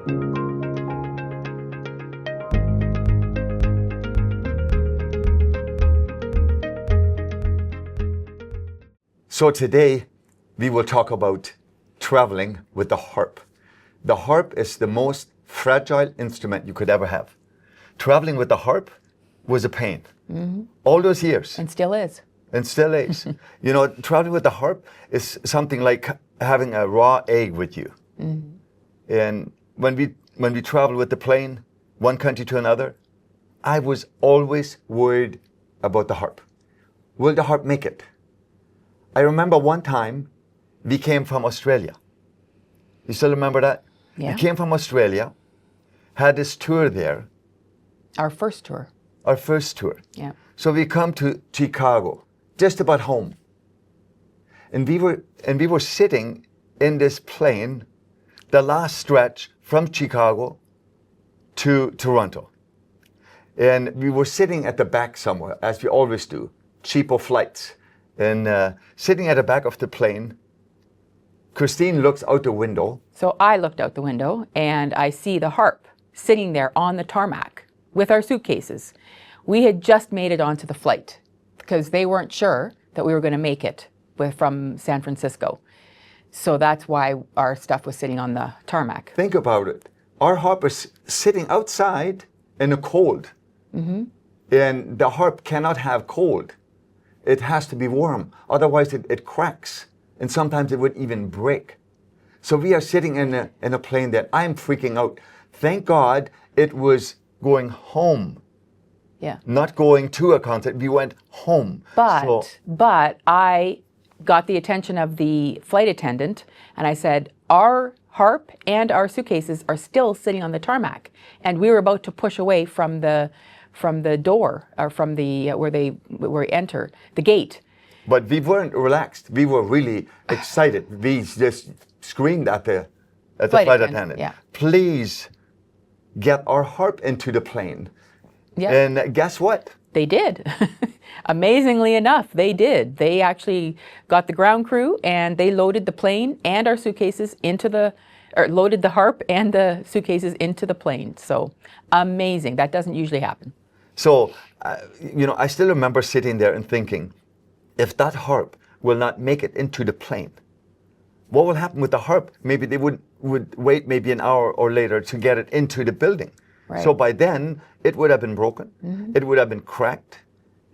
So today we will talk about traveling with the harp. The harp is the most fragile instrument you could ever have. Traveling with the harp was a pain. All those years. And still is. And still is. You know, traveling with the harp is something like having a raw egg with you. And when we travel with the plane, one country to another, I was always worried about the harp. Will the harp make it? I remember one time we came from Australia. You still remember that? Yeah. We came from Australia, had this tour there. Our first tour. Our first tour. Yeah. So we come to Chicago, just about home. And we were sitting in this plane, the last stretch from Chicago to Toronto. And we were sitting at the back somewhere, as we always do, cheaper flights. And sitting at the back of the plane, Christine looks out the window. So I looked out the window and I see the harp sitting there on the tarmac with our suitcases. We had just made it onto the flight because they weren't sure that we were going to make it from San Francisco. So that's why our stuff was sitting on the tarmac. Think about it. Our harp is sitting outside in the cold. And the harp cannot have cold. It has to be warm. Otherwise it cracks. And sometimes it would even break. So we are sitting in a plane that I'm freaking out. Thank God it was going home. Yeah. Not going to a concert. We went home. But I got the attention of the flight attendant and I said, our harp and our suitcases are still sitting on the tarmac. And we were about to push away from the door, or from the where we enter the gate. But we weren't relaxed. We were really excited. We just screamed at the flight attendant. Yeah. Please get our harp into the plane. Yeah. And guess what? They did. Amazingly enough, they did. They actually got the ground crew and they loaded the plane and our suitcases loaded the harp and the suitcases into the plane. So amazing. That doesn't usually happen. So, I still remember sitting there and thinking, if that harp will not make it into the plane, what will happen with the harp? Maybe they would wait maybe an hour or later to get it into the building. Right. So by then, it would have been broken. It would have been cracked.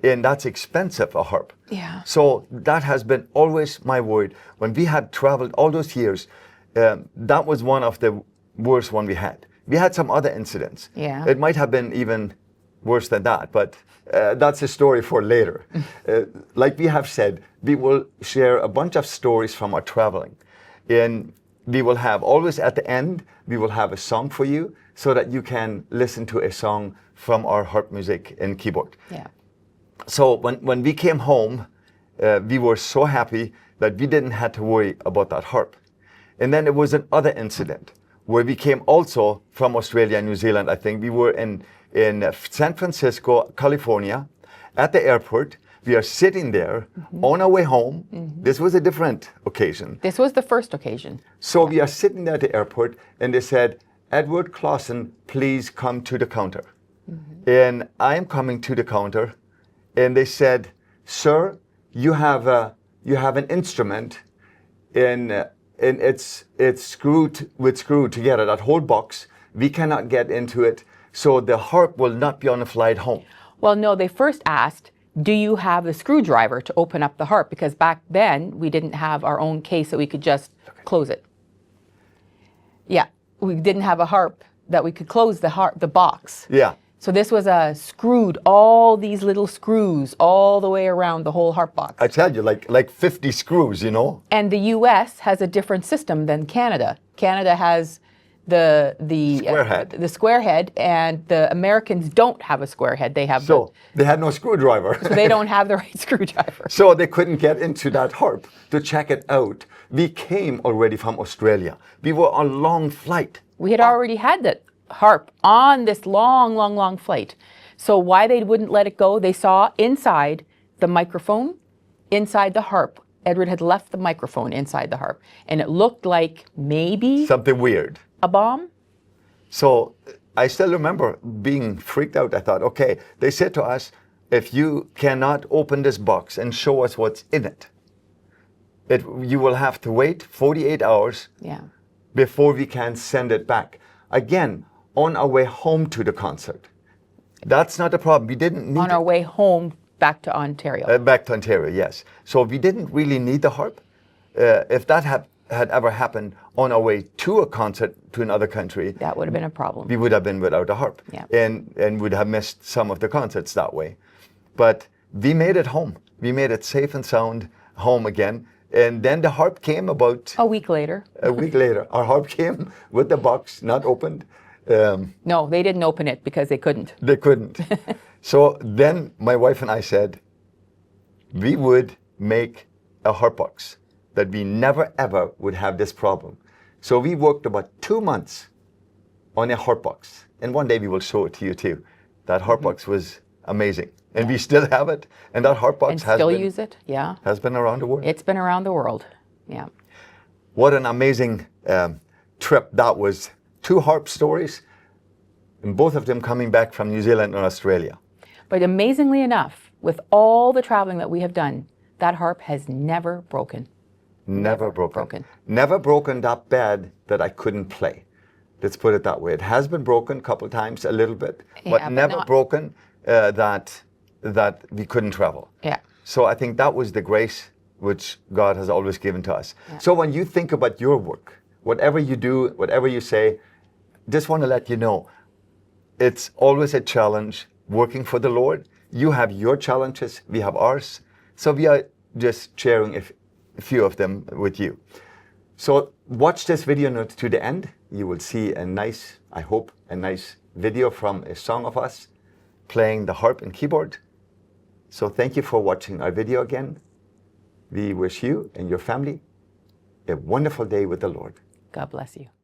And that's expensive, a harp. Yeah. So that has been always my worry. When we had traveled all those years, that was one of the worst one we had. We had some other incidents. Yeah. It might have been even worse than that, but that's a story for later. Like we have said, we will share a bunch of stories from our traveling. And we will have, always at the end, we will have a song for you so that you can listen to a song from our harp music and keyboard. Yeah. So when we came home, we were so happy that we didn't have to worry about that harp. And then there was another incident where we came also from Australia and New Zealand. I think we were in San Francisco, California, at the airport. We are sitting there on our way home. This was a different occasion. This was the first occasion. So we are sitting there at the airport and they said, Eduard Christine, please come to the counter. And I am coming to the counter and they said, sir, you have an instrument and it's screwed together, that whole box. We cannot get into it. So the harp will not be on the flight home. Well, no, they first asked, do you have the screwdriver to open up the harp? Because back then we didn't have our own case that we could just close it. Yeah, we didn't have a harp that we could close the box. Yeah. So this was screwed, all these little screws all the way around the whole harp box. I tell you, like 50 screws, you know? And the U.S. has a different system than Canada. Canada has the square head, and the Americans don't have a square head. They have they had no screwdriver. So they don't have the right screwdriver. So they couldn't get into that harp to check it out. We came already from Australia. We were on a long flight. We had already had that harp on this long flight. So why they wouldn't let it go, they saw inside the microphone, inside the harp. Edward had left the microphone inside the harp, and it looked like maybe something weird. A bomb. So I still remember being freaked out. I thought, okay, they said to us, if you cannot open this box and show us what's in it, you will have to wait 48 hours Yeah. before we can send it back. Again, on our way home to the concert. That's not a problem. We didn't need On our way home back to Ontario. back to Ontario, yes. So we didn't really need the harp. If that had ever happened on our way to a concert to another country, That would have been a problem. we would have been without a harp, Yeah. and would have missed some of the concerts that way. But we made it home. We made it safe and sound home again. And then the harp came about A week later. a week later. Our harp came with the box not opened. No, they didn't open it because they couldn't. They couldn't. So then my wife and I said, we would make a harp box that we never ever would have this problem. So we worked about 2 months on a harp box. And one day we will show it to you too. That harp box was amazing. And we still have it. And that harp box And has still been, use it. Yeah. has been around the world. It's been around the world. Yeah. What an amazing trip that was. 2 harp stories, and both of them coming back from New Zealand and Australia. But amazingly enough, with all the traveling that we have done, that harp has never broken. Never broken. broken. Never broken that bad that I couldn't play. Let's put it that way. It has been broken a couple of times, a little bit, Yeah, but but never not- broken that we couldn't travel. Yeah. So I think that was the grace which God has always given to us. So when you think about your work, whatever you do, whatever you say, just want to let you know, it's always a challenge working for the Lord. You have your challenges, we have ours. So we are just sharing a few of them with you. So watch this video note to the end. You will see a nice, I hope, a nice video from a song of us playing the harp and keyboard. So thank you for watching our video again. We wish you and your family a wonderful day with the Lord. God bless you.